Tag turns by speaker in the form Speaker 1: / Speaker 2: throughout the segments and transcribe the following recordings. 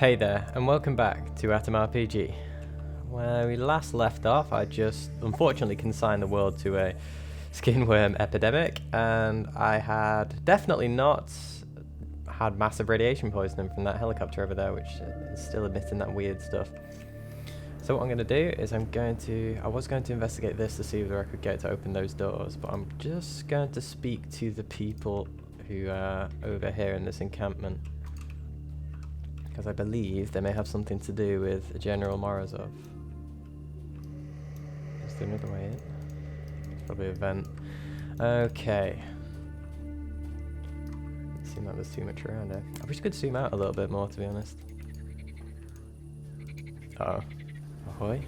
Speaker 1: Hey there, and welcome back to Atom RPG. Where we last left off, I just unfortunately consigned the world to a skinworm epidemic, and I had definitely not had massive radiation poisoning from that helicopter over there, which is still emitting that weird stuff. So what I'm going to do is I was going to investigate this to see whether I could get to open those doors, but I'm just going to speak to the people who are over here in this encampment, because I believe they may have something to do with General Morozov. Is there another way in? It's probably a vent. Okay. Doesn't seem like there's too much around here. I wish I could zoom out a little bit more, to be honest. Uh oh. Ahoy.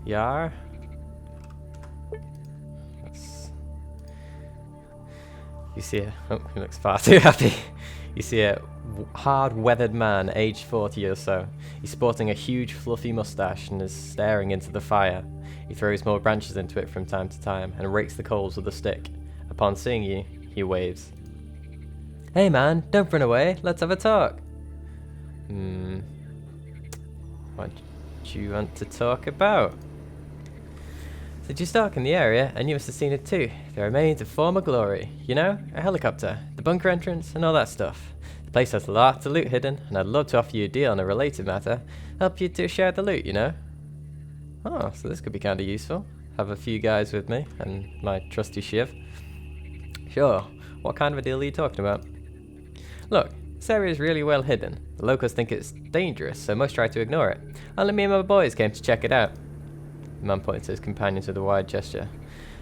Speaker 1: Yar. You see a, oh, he looks far too happy. You see a hard-weathered man, aged 40 or so. He's sporting a huge fluffy mustache and is staring into the fire. He throws more branches into it from time to time and rakes the coals with a stick. Upon seeing you, he waves. Hey man, don't run away, let's have a talk. What do you want to talk about? Said you're stalking the area, and you must have seen it too. The remains of former glory. You know, a helicopter, the bunker entrance, and all that stuff. The place has lots of loot hidden, and I'd love to offer you a deal on a related matter. Help you to share the loot, you know? Oh, so this could be kind of useful. Have a few guys with me, and my trusty shiv. Sure, what kind of a deal are you talking about? Look, this area is really well hidden. The locals think it's dangerous, so most try to ignore it. Only me and my boys came to check it out. The man pointed to his companions with a wide gesture.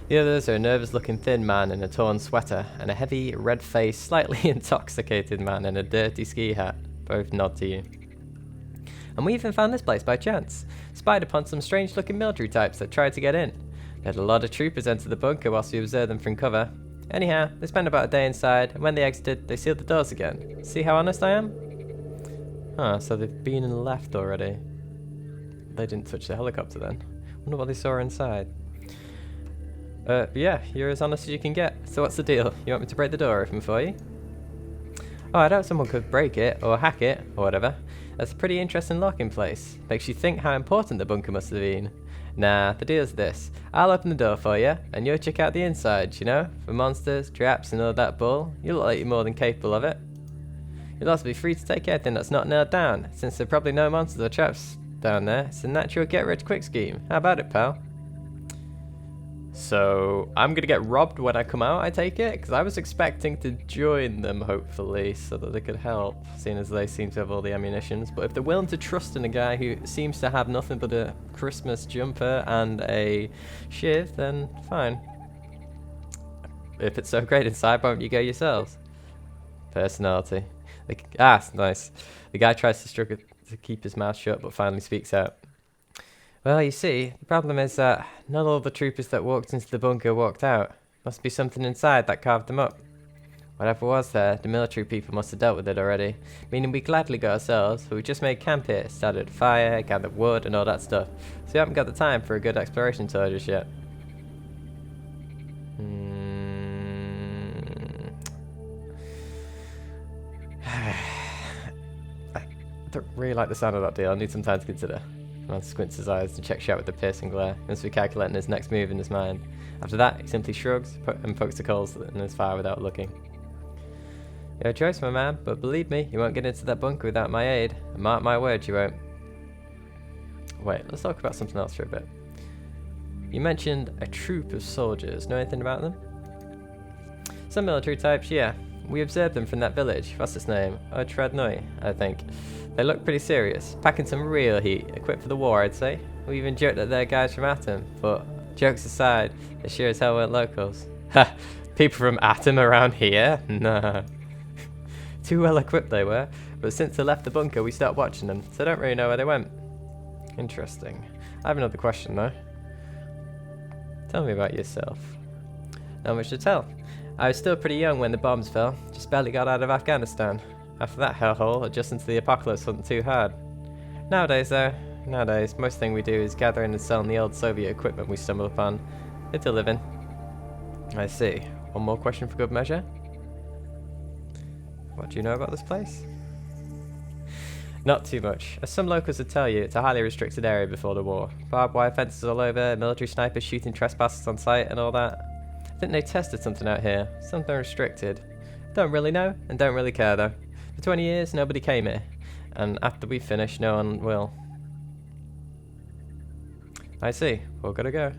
Speaker 1: The others are a nervous-looking thin man in a torn sweater, and a heavy, red-faced, slightly intoxicated man in a dirty ski hat. Both nod to you. And we even found this place by chance. Spied upon some strange-looking military types that tried to get in. They had a lot of troopers enter the bunker whilst we observed them from cover. Anyhow, they spent about a day inside, and when they exited, they sealed the doors again. See how honest I am? Huh, so they've been and left already. They didn't touch the helicopter then. Wonder what they saw inside. Yeah, you're as honest as you can get. So what's the deal? You want me to break the door open for you? Oh, I doubt someone could break it, or hack it, or whatever. That's a pretty interesting lock in place. Makes you think how important the bunker must have been. Nah, the deal's this. I'll open the door for you, and you'll check out the inside, you know? For monsters, traps, and all that bull. You look like you're more than capable of it. You'll also be free to take anything that's not nailed down, since there are probably no monsters or traps down there. It's a natural get-rich-quick scheme. How about it, pal? So, I'm gonna get robbed when I come out, I take it? Because I was expecting to join them, hopefully, so that they could help, seeing as they seem to have all the ammunitions. But if they're willing to trust in a guy who seems to have nothing but a Christmas jumper and a shiv, then fine. If it's so great inside, why don't you go yourselves? Personality. Nice. The guy tries to struggle to keep his mouth shut, but finally speaks out. Well, you see, the problem is that not all the troopers that walked into the bunker walked out. Must be something inside that carved them up. Whatever was there, the military people must have dealt with it already, meaning we gladly go ourselves, but we just made camp here, started a fire, gathered wood and all that stuff, so we haven't got the time for a good exploration tour just yet. I don't really like the sound of that deal. I need some time to consider. The man squints his eyes and checks you out with a piercing glare. He must be calculating his next move in his mind. After that, he simply shrugs and pokes the coals in his fire without looking. Your choice, my man, but believe me, you won't get into that bunker without my aid. And mark my words, you won't. Wait, let's talk about something else for a bit. You mentioned a troop of soldiers. Know anything about them? Some military types, yeah. We observed them from that village. What's its name? Tradnoy, I think. They look pretty serious, packing some real heat, equipped for the war, I'd say. We even joked that they're guys from Atom, but jokes aside, they sure as hell weren't locals. Ha! People from Atom around here? Nah. Too well equipped they were, but since they left the bunker we stopped watching them, so I don't really know where they went. Interesting. I have another question though. Tell me about yourself. Not much to tell. I was still pretty young when the bombs fell, just barely got out of Afghanistan. After that hellhole, adjusting to the apocalypse wasn't too hard. Nowadays though, most thing we do is gathering and selling the old Soviet equipment we stumble upon. It's a living. I see. One more question for good measure? What do you know about this place? Not too much. As some locals would tell you, it's a highly restricted area before the war. Barbed wire fences all over, military snipers shooting trespassers on sight and all that. I think they tested something out here. Something restricted. Don't really know, and don't really care though. For 20 years, nobody came here. And after we finish, no one will. I see. We're gonna go.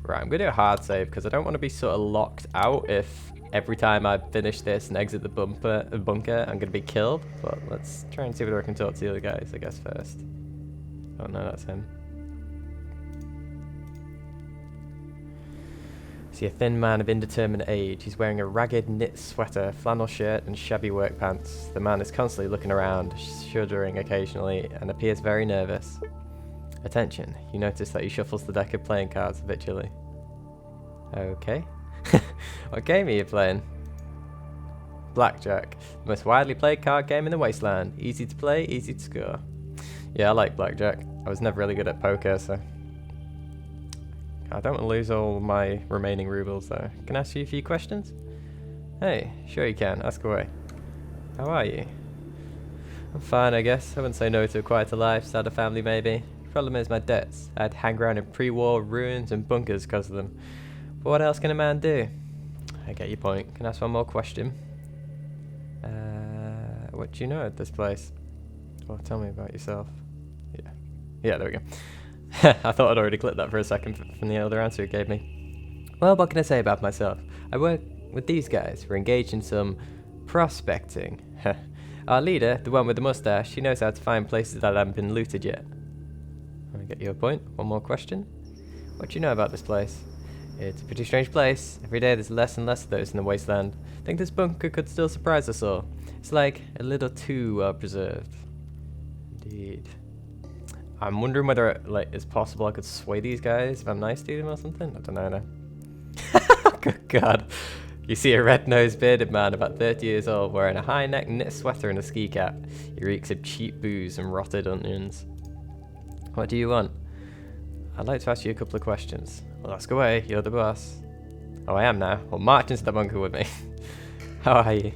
Speaker 1: Right, I'm gonna do a hard save, because I don't want to be sort of locked out if every time I finish this and exit the bunker, I'm gonna be killed. But let's try and see whether I can talk to the other guys, I guess, first. Oh no, that's him. See a thin man of indeterminate age. He's wearing a ragged knit sweater, flannel shirt and shabby work pants. The man is constantly looking around, shuddering occasionally, and appears very nervous. Attention, you notice that he shuffles the deck of playing cards habitually. Okay. What game are you playing? Blackjack. The most widely played card game in the Wasteland. Easy to play, easy to score. Yeah, I like blackjack. I was never really good at poker, so... I don't want to lose all my remaining rubles, though. Can I ask you a few questions? Hey, sure you can. Ask away. How are you? I'm fine, I guess. I wouldn't say no to a quieter life. Start a family, maybe. Problem is my debts. I'd hang around in pre-war ruins and bunkers because of them. But what else can a man do? I get your point. Can I ask one more question? What do you know at this place? Well, tell me about yourself. Yeah, there we go. I thought I'd already clicked that for a second from the other answer it gave me. Well, what can I say about myself? I work with these guys. We're engaged in some prospecting. Our leader, the one with the mustache, she knows how to find places that haven't been looted yet. I get your point. One more question. What do you know about this place? It's a pretty strange place. Every day there's less and less of those in the wasteland. I think this bunker could still surprise us all. It's like a little too well preserved. Indeed. I'm wondering whether it's possible I could sway these guys if I'm nice to them or something. I don't know now. Good God. You see a red-nosed bearded man about 30 years old wearing a high-neck knit sweater and a ski cap. He reeks of cheap booze and rotted onions. What do you want? I'd like to ask you a couple of questions. Well, ask away. You're the boss. Oh, I am now. Well, march into the bunker with me. How are you?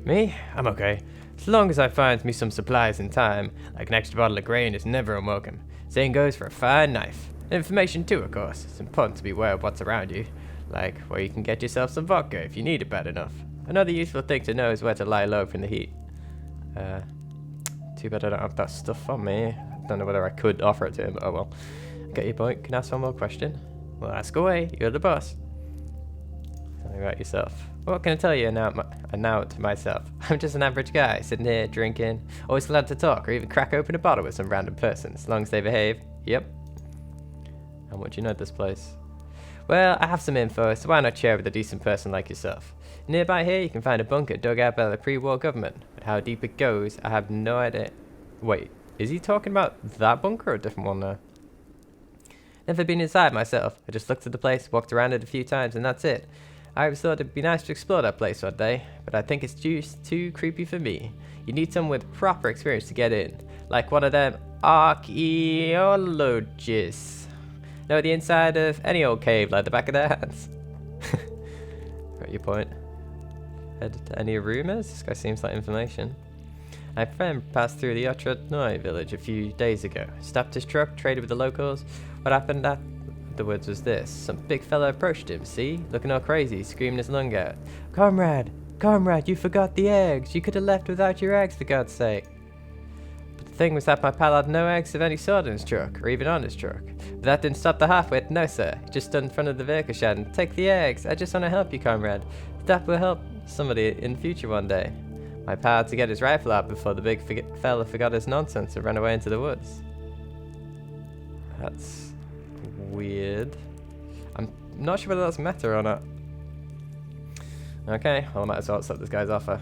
Speaker 1: Me? I'm okay. As long as I find me some supplies in time, like an extra bottle of grain is never unwelcome. Same goes for a fine knife. Information too, of course. It's important to be aware of what's around you. Like where you can get yourself some vodka if you need it bad enough. Another useful thing to know is where to lie low from the heat. Too bad I don't have that stuff on me. I don't know whether I could offer it to him, but oh well. Get your point. Can I ask one more question? Well, ask away. You're the boss. Tell me about yourself. What can I tell you now to myself? I'm just an average guy, sitting here, drinking, always glad to talk, or even crack open a bottle with some random person, as long as they behave. Yep. And what do you know of this place? Well, I have some info, so why not share with a decent person like yourself? Nearby here, you can find a bunker dug out by the pre-war government, but how deep it goes, I have no idea. Wait, is he talking about that bunker or a different one now? Never been inside myself. I just looked at the place, walked around it a few times, and that's it. I always thought it'd be nice to explore that place one day, but I think it's just too creepy for me. You need someone with proper experience to get in, like one of them archaeologists. Know the inside of any old cave like the back of their hands. Got your point. Heard any rumors? This guy seems like information. My friend passed through the Otradnoy village a few days ago. Stopped his truck, traded with the locals. What happened afterwards was this. Some big fella approached him, see? Looking all crazy, screaming his lung out. Comrade! Comrade, you forgot the eggs! You could have left without your eggs, for God's sake! But the thing was that my pal had no eggs of any sort in his truck, or even on his truck. But that didn't stop the half-wit, no sir. He just stood in front of the vehicle shouting, take the eggs! I just want to help you, comrade. That will help somebody in the future one day. My pal had to get his rifle out before the big fella forgot his nonsense and ran away into the woods. That's weird. I'm not sure whether that's meta or not. Okay, well I might as well accept this guy's offer.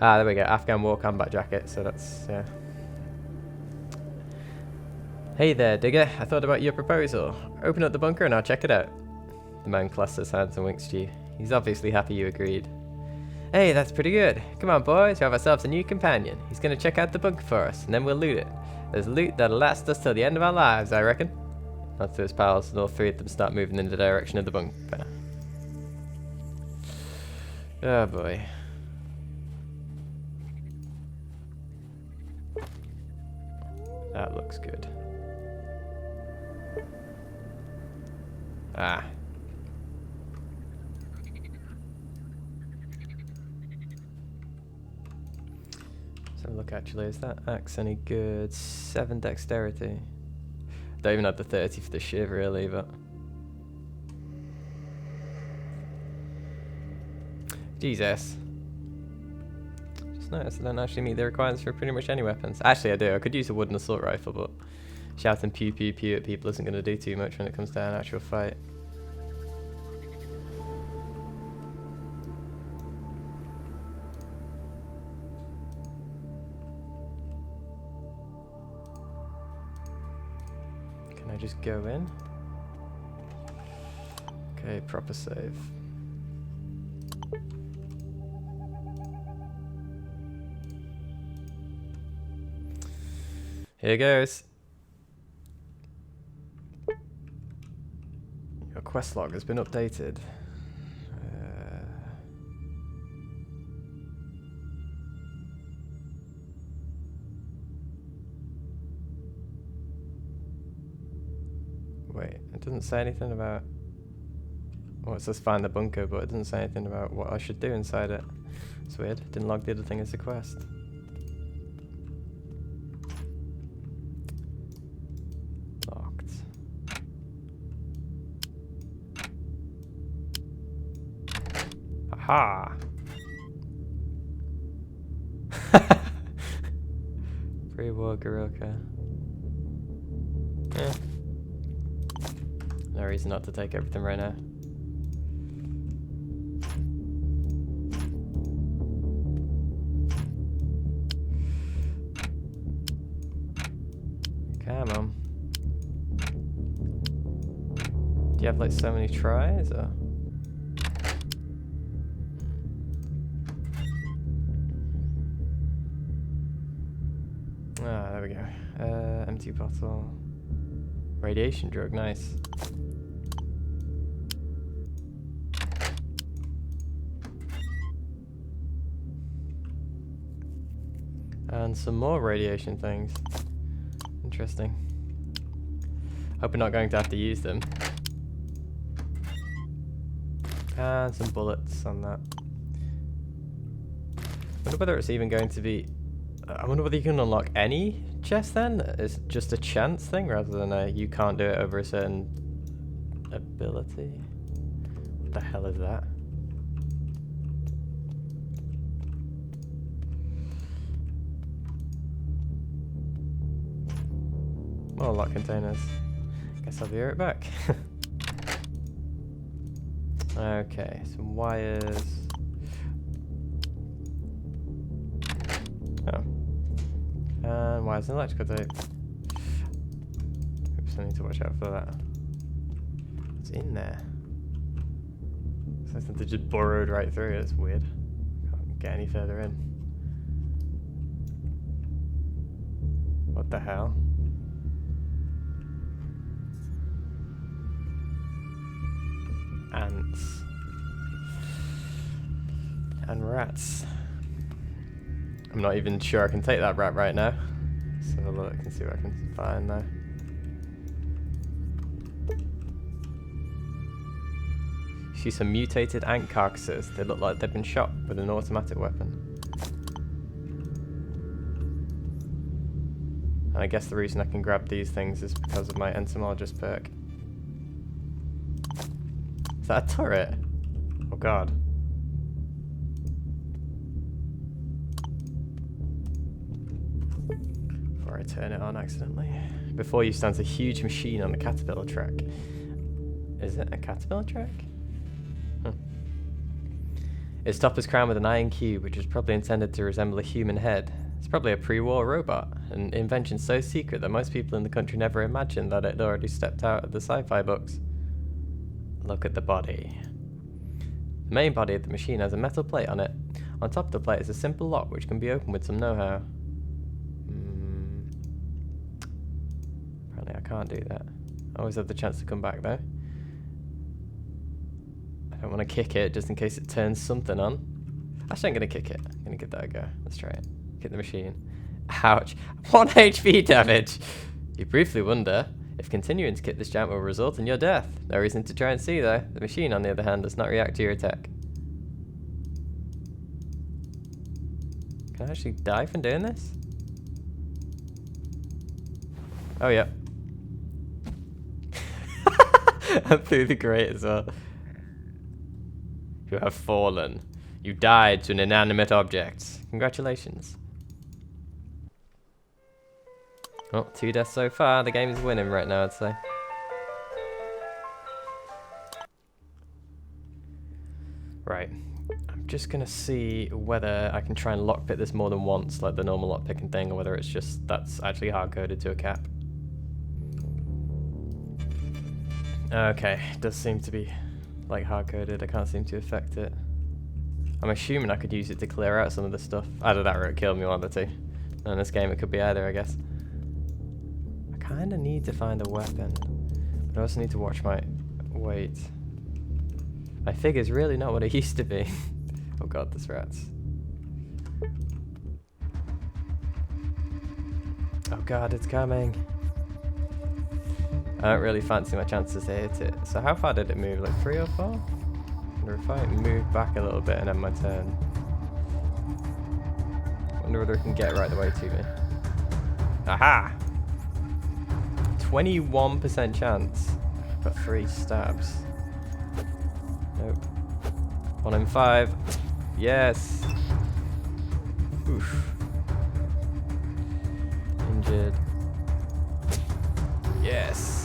Speaker 1: Ah, there we go. Afghan war combat jacket, so that's, yeah. Hey there, digger. I thought about your proposal. Open up the bunker and I'll check it out. The man clasped his hands and winks to you. He's obviously happy you agreed. Hey, that's pretty good. Come on, boys. We have ourselves a new companion. He's going to check out the bunker for us, and then we'll loot it. There's loot that'll last us till the end of our lives, I reckon. Nods to his pals, and all three of them start moving in the direction of the bunker. Oh boy. That looks good. Ah. So look, actually, is that axe any good? 7 dexterity. Don't even have the 30 for the shiv really, but Jesus. Just noticed I don't actually meet the requirements for pretty much any weapons. Actually I do, I could use a wooden assault rifle, but shouting pew pew pew at people isn't going to do too much when it comes to an actual fight. Can I just go in? Okay, proper save. Here goes. Your quest log has been updated. Wait, it doesn't say anything about... Well, it says find the bunker, but it doesn't say anything about what I should do inside it. It's weird. Didn't log the other thing as a quest. Locked. Aha! Pre-war Garoka. Yeah. No reason not to take everything right now. Come on. Do you have like so many tries or? Ah, there we go. Empty bottle. Radiation drug, nice. And some more radiation things. Interesting. Hope we're not going to have to use them. And some bullets on that. I wonder whether it's even going to be... I wonder whether you can unlock any chest then? It's just a chance thing rather than a you can't do it over a certain ability. What the hell is that? More lock containers. Guess I'll be right back. Okay, some wires. Oh. And wires and electrical tape. Oops, I need to watch out for that. What's in there? Something they just burrowed right through it. It's weird. Can't get any further in. What the hell? Ants. And rats. I'm not even sure I can take that rat right now. Let's have a look and see what I can find now. See some mutated ant carcasses. They look like they've been shot with an automatic weapon. And I guess the reason I can grab these things is because of my entomologist perk. Is that a turret? Oh god. Before I turn it on accidentally. Before you stands a huge machine on a caterpillar track. Is it a caterpillar track? Its top is crowned with an iron cube, which is probably intended to resemble a human head. It's probably a pre-war robot, an invention so secret that most people in the country never imagined that it had already stepped out of the sci-fi books. Look at the body. The main body of the machine has a metal plate on it. On top of the plate is a simple lock which can be opened with some know-how. Apparently I can't do that. I always have the chance to come back though. I don't want to kick it just in case it turns something on. Actually, I'm gonna kick it. I'm gonna give that a go. Let's try it. Kick the machine. Ouch. 1 HP damage. You briefly wonder if continuing to kick this giant will result in your death. No reason to try and see though. The machine, on the other hand, does not react to your attack. Can I actually die from doing this? Oh, yeah. And through the grate as well. You have fallen. You died to an inanimate object. Congratulations. Well, 2 deaths so far. The game is winning right now, I'd say. Right. I'm just going to see whether I can try and lockpick this more than once, like the normal lockpicking thing, or whether it's just that's actually hard-coded to a cap. Okay, it does seem to be like hard-coded. I can't seem to affect it. I'm assuming I could use it to clear out some of the stuff. Either that or it killed me, one of the two. In this game it could be either, I guess. I kind of need to find a weapon, but I also need to watch my weight. My figure's really not what it used to be. Oh god, there's rats. Oh god, it's coming. I don't really fancy my chances to hit it. So how far did it move? Like 3 or 4? Wonder if I move back a little bit and end my turn. Wonder whether it can get right the way to me. Aha! 21% chance. Got 3 stabs. Nope. 1 in 5. Yes! Oof. Injured. Yes!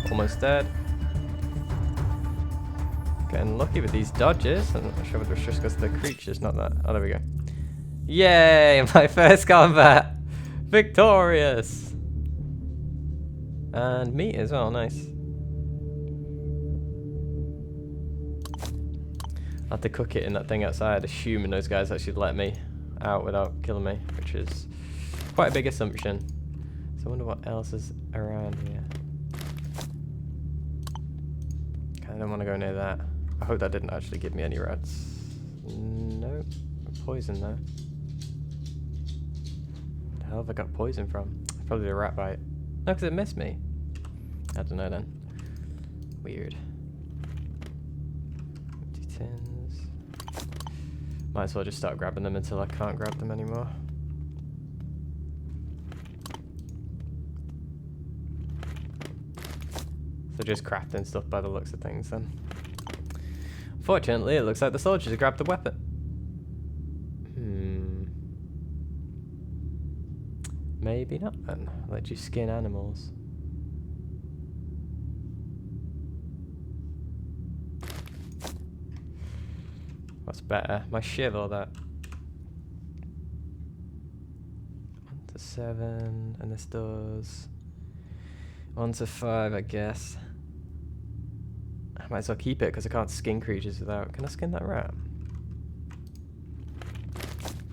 Speaker 1: Almost dead. Getting lucky with these dodges. I'm not sure whether it's just because of the creatures, not that. Oh, there we go. Yay! My first combat! Victorious! And meat as well, nice. I had to cook it in that thing outside, assuming those guys actually let me out without killing me, which is quite a big assumption. So I wonder what else is around here. I don't want to go near that. I hope that didn't actually give me any rats. Nope. Poison though. The hell have I got poison from? Probably the rat bite. No, because it missed me. I don't know then. Weird. Empty tins. Might as well just start grabbing them until I can't grab them anymore. So just crafting stuff by the looks of things then. Fortunately, it looks like the soldiers grabbed the weapon. Maybe not then. Let you skin animals. What's better? My shiv or that? 1 to 7, and this does 1 to 5, I guess. I might as well keep it because I can't skin creatures without. Can I skin that rat?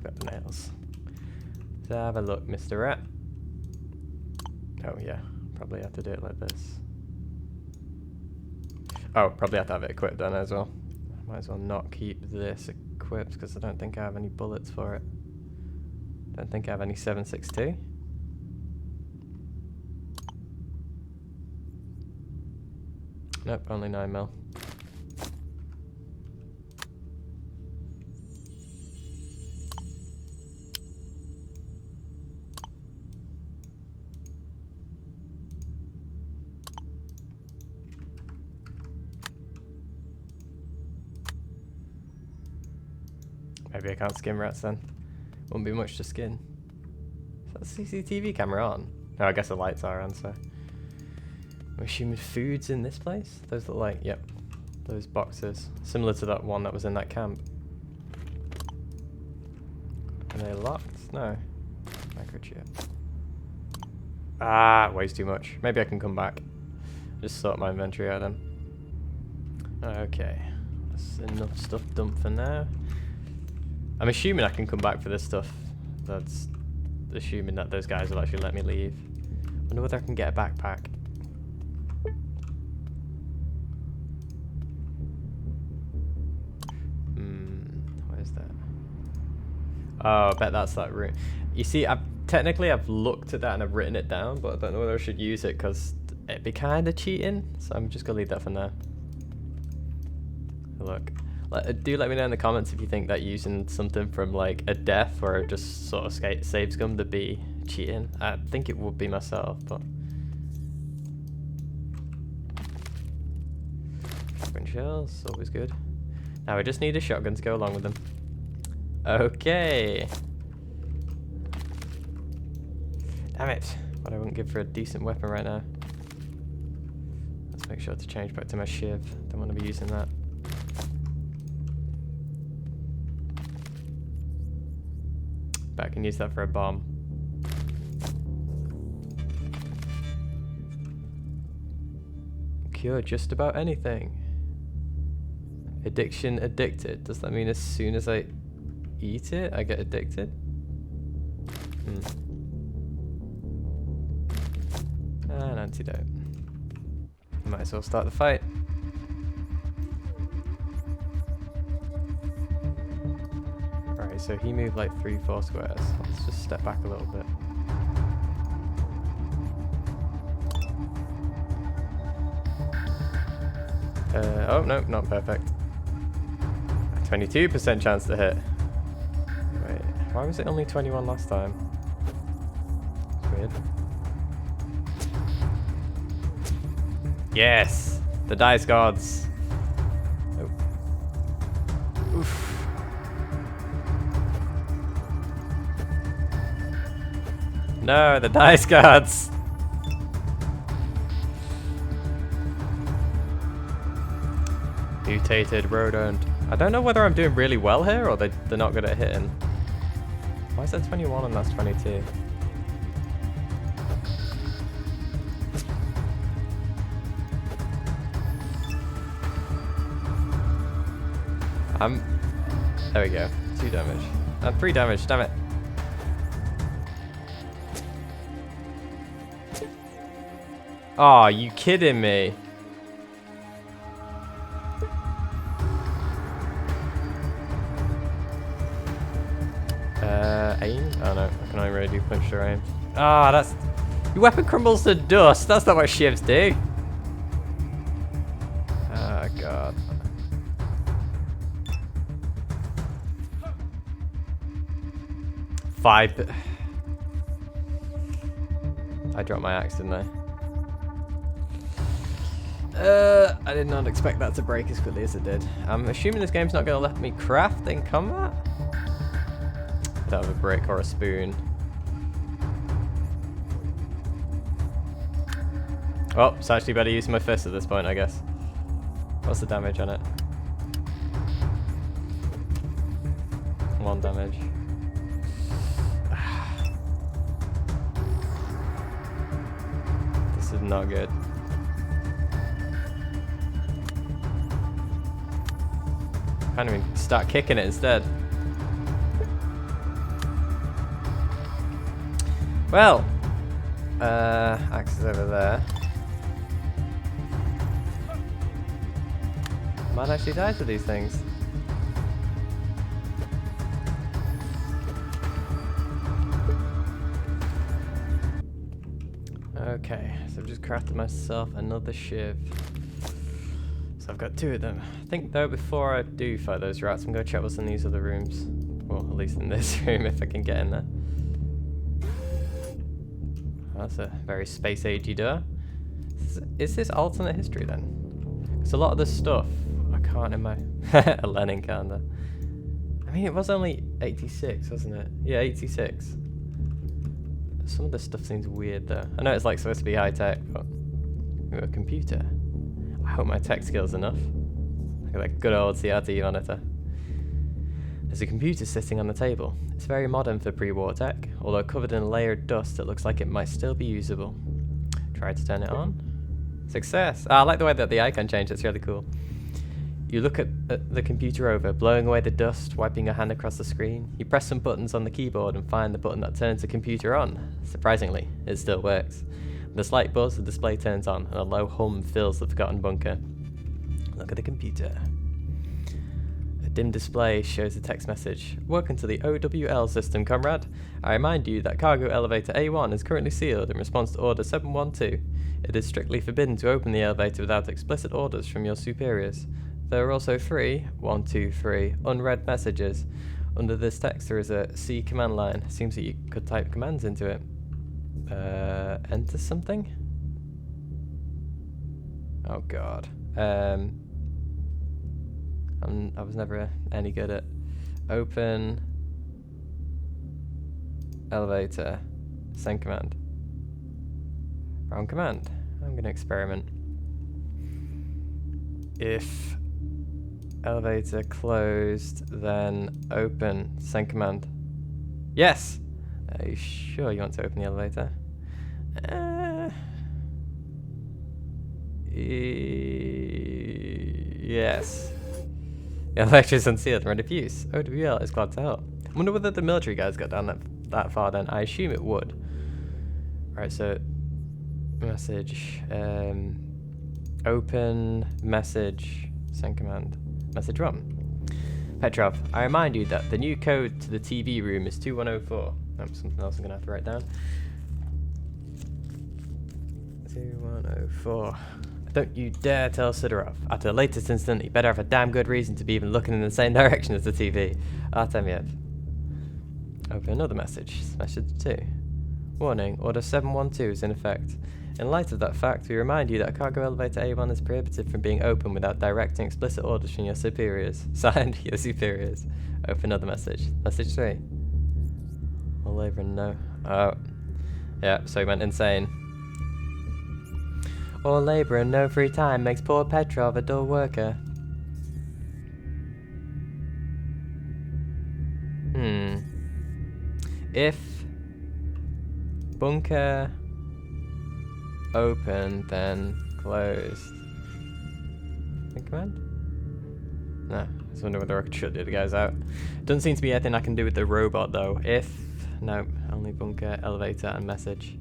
Speaker 1: Got the nails. Let's have a look, Mr. Rat. Oh yeah, probably have to do it like this. Oh, probably have to have it equipped then as well. Might as well not keep this equipped because I don't think I have any bullets for it. Don't think I have any 7.62. Nope, only 9mm. Maybe I can't skin rats then. Wouldn't be much to skin. Is that the CCTV camera on? No, I guess the lights are on, so. I'm assuming food's in this place? Those look like, yep, those boxes. Similar to that one that was in that camp. Are they locked? No. Microchip. Ah, weighs too much. Maybe I can come back. Just sort my inventory out then. Okay. That's enough stuff dumped for now. I'm assuming I can come back for this stuff. That's assuming that those guys will actually let me leave. Wonder whether I can get a backpack. Oh, I bet that's that room. You see, technically I've looked at that and I've written it down, but I don't know whether I should use it because it'd be kind of cheating. So I'm just gonna leave that for now. Look, do let me know in the comments if you think that using something from like a death or just sort of save scum to be cheating. I think it would be myself, but. Shotgun shells, always good. Now we just need a shotgun to go along with them. Okay. Damn it. What I wouldn't give for a decent weapon right now. Let's make sure to change back to my shiv. Don't want to be using that. But I can use that for a bomb. Cure just about anything. Addiction addicted. Does that mean as soon as I eat it, I get addicted? An antidote. Might as well start the fight. Right, so he moved like 3-4 squares. Let's just step back a little bit. Oh no, not perfect. 22% chance to hit. Wait, why was it only 21 last time? It's weird. Yes! The dice gods! Oh. Oof. No, the dice gods! Mutated rodent. I don't know whether I'm doing really well here or they're not good at hitting. Why is that 21 and that's 22? There we go. 2 damage. 3 damage, damn it. Oh, you kidding me? Aim? Oh no, I can only really do punch or aim. Ah, that's... Your weapon crumbles to dust. That's not what shivs do. Oh god. I dropped my axe, didn't I? I did not expect that to break as quickly as it did. I'm assuming this game's not going to let me craft in combat? I don't have a brick or a spoon. Oh, it's actually better using my fist at this point, I guess. What's the damage on it? 1 damage. This is not good. Can't even start kicking it instead. Well, axe is over there. Might actually die to these things. Okay, so I've just crafted myself another shiv. So I've got 2 of them. I think though before I do fight those rats, I'm going to check what's in these other rooms. Well, at least in this room if I can get in there. That's a very space agey door. Is this alternate history then? Because a lot of this stuff, I can't imagine. A Lenin calendar. I mean, it was only 86, wasn't it? Yeah, 86. Some of this stuff seems weird though. I know it's like supposed to be high tech, but a computer. I hope my tech skills enough. Look at that good old CRT monitor. There's a computer sitting on the table. It's very modern for pre-war tech, although covered in a layer of dust, it looks like it might still be usable. Try to turn it on. Success! I like the way that the icon changed, it's really cool. You look at the computer over, blowing away the dust, wiping your hand across the screen. You press some buttons on the keyboard and find the button that turns the computer on. Surprisingly, it still works. With a slight buzz, the display turns on, and a low hum fills the forgotten bunker. Look at the computer. A Dim display shows a text message. Welcome to the OWL system, comrade. I remind you that cargo elevator A1 is currently sealed in response to Order 712. It is strictly forbidden to open the elevator without explicit orders from your superiors. There are also 3 unread messages. Under this text there is a C command line. Seems that you could type commands into it. Enter something? Oh god. I was never any good at open elevator, send command. Wrong command. I'm gonna experiment. If elevator closed, then open, send command. Yes! Are you sure you want to open the elevator? Yes. The elevator is unsealed and ready for use. OWL is glad to help. I wonder whether the military guys got down that far then. I assume it would. Right, so message, open, message, send command, message 1. Petrov, I remind you that the new code to the TV room is 2104. That's something else I'm going to have to write down. 2104. Don't you dare tell Sidorov. After the latest incident, you better have a damn good reason to be even looking in the same direction as the TV. Artemiev. Open another message. Message 2. Warning, Order 712 is in effect. In light of that fact, we remind you that cargo elevator A1 is prohibited from being opened without direct and explicit orders from your superiors. Signed, your superiors. Open another message. Message 3. All labor and no. Oh. Yeah, so he went insane. All labour and no free time makes poor Petrov a dull worker. If bunker open, then closed. Command? No, I was wondering whether I could shut the other guys out. Doesn't seem to be anything I can do with the robot though. If no, only bunker, elevator, and message.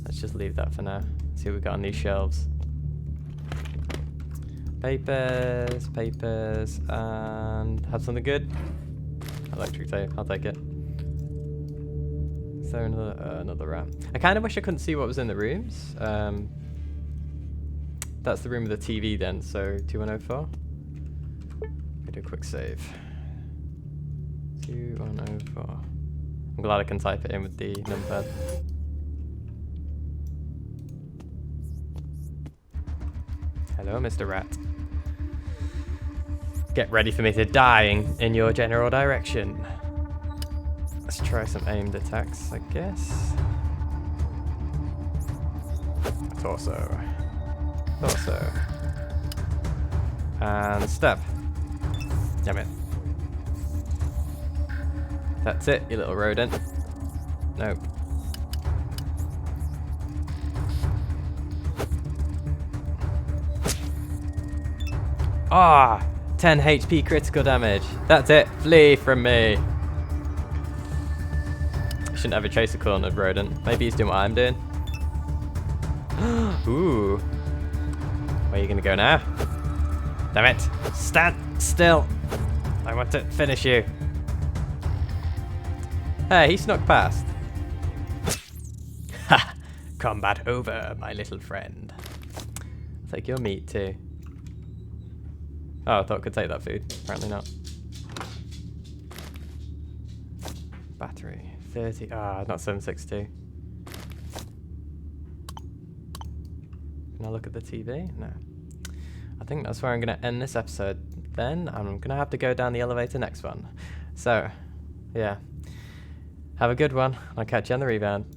Speaker 1: Let's just leave that for now. See what we got on these shelves. Papers, and have something good. Electric tape, I'll take it. Is there another rat? I kind of wish I couldn't see what was in the rooms. That's the room with the TV then, so 2104. We do a quick save. 2104. I'm glad I can type it in with the numpad. Hello, Mr. Rat. Get ready for me to die in your general direction. Let's try some aimed attacks, I guess. Torso. And stab. Damn it. That's it, you little rodent. Nope. Ah! 10 HP critical damage. That's it. Flee from me. Shouldn't have a chaser cornered rodent. Maybe he's doing what I'm doing. Ooh. Where are you gonna go now? Damn it. Stand still. I want to finish you. Hey, he snuck past. Ha! Combat over, my little friend. I'll take your meat too. Oh, I thought I could take that food. Apparently not. Battery. 30. Ah, not 762. Can I look at the TV? No. I think that's where I'm going to end this episode. Then I'm going to have to go down the elevator next one. So, yeah. Have a good one. I'll catch you on the rebound.